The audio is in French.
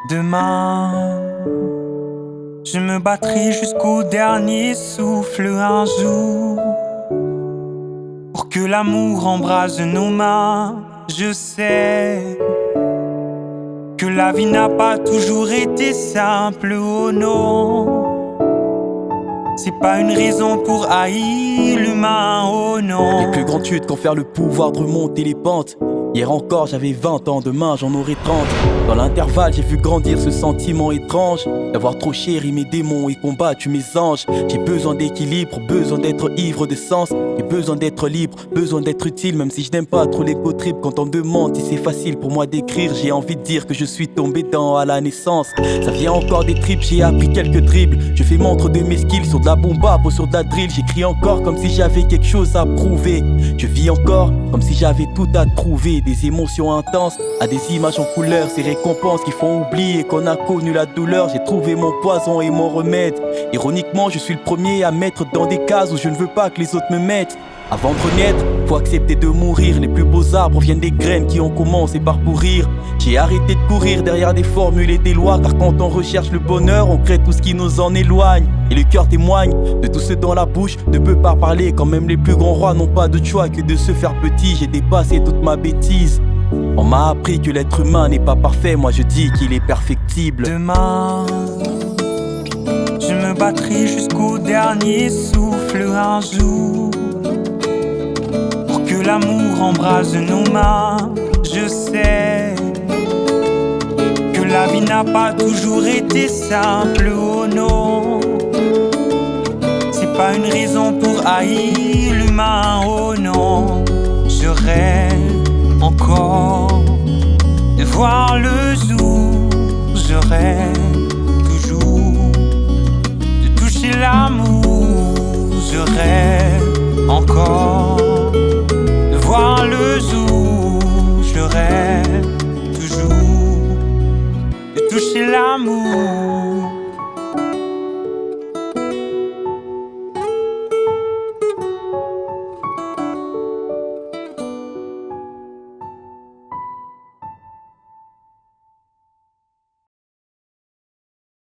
Demain, je me battrai jusqu'au dernier souffle un jour pour que l'amour embrase nos mains. Je sais que la vie n'a pas toujours été simple, oh non. C'est pas une raison pour haïr l'humain, oh non. Les plus grands tudes confèrent le pouvoir de remonter les pentes. Hier encore j'avais 20 ans, demain j'en aurai 30. Dans l'intervalle j'ai vu grandir ce sentiment étrange d'avoir trop chéri mes démons et combattu mes anges. J'ai besoin d'équilibre, besoin d'être ivre de sens. J'ai besoin d'être libre, besoin d'être utile. Même si je n'aime pas trop l'égo trip. Quand on me demande si c'est facile pour moi d'écrire, j'ai envie de dire que je suis tombé dedans à la naissance. Ça vient encore des tripes, j'ai appris quelques dribbles. Je fais montre de mes skills sur de la bomba, pas sur de la drill. J'écris encore comme si j'avais quelque chose à prouver. Je vis encore comme si j'avais tout à trouver. Des émotions intenses, à des images en couleur, ces récompenses qui font oublier qu'on a connu la douleur. J'ai trouvé mon poison et mon remède. Ironiquement, je suis le premier à mettre dans des cases où je ne veux pas que les autres me mettent. Avant de renaître, faut accepter de mourir. Les plus beaux arbres viennent des graines qui ont commencé par pourrir. J'ai arrêté de courir derrière des formules et des lois, car quand on recherche le bonheur, on crée tout ce qui nous en éloigne. Et le cœur témoigne de tout ce dont la bouche ne peut pas parler. Quand même les plus grands rois n'ont pas de choix que de se faire petit. J'ai dépassé toute ma bêtise. On m'a appris que l'être humain n'est pas parfait, moi je dis qu'il est perfectible. Demain, je me battrai jusqu'au dernier souffle un jour pour que l'amour embrase nos mains. Je sais que la vie n'a pas toujours été simple, oh non. C'est pas une raison pour haïr l'humain, oh non. Je rêve encore de voir le jour. Je rêve toujours de toucher l'amour. Je rêve encore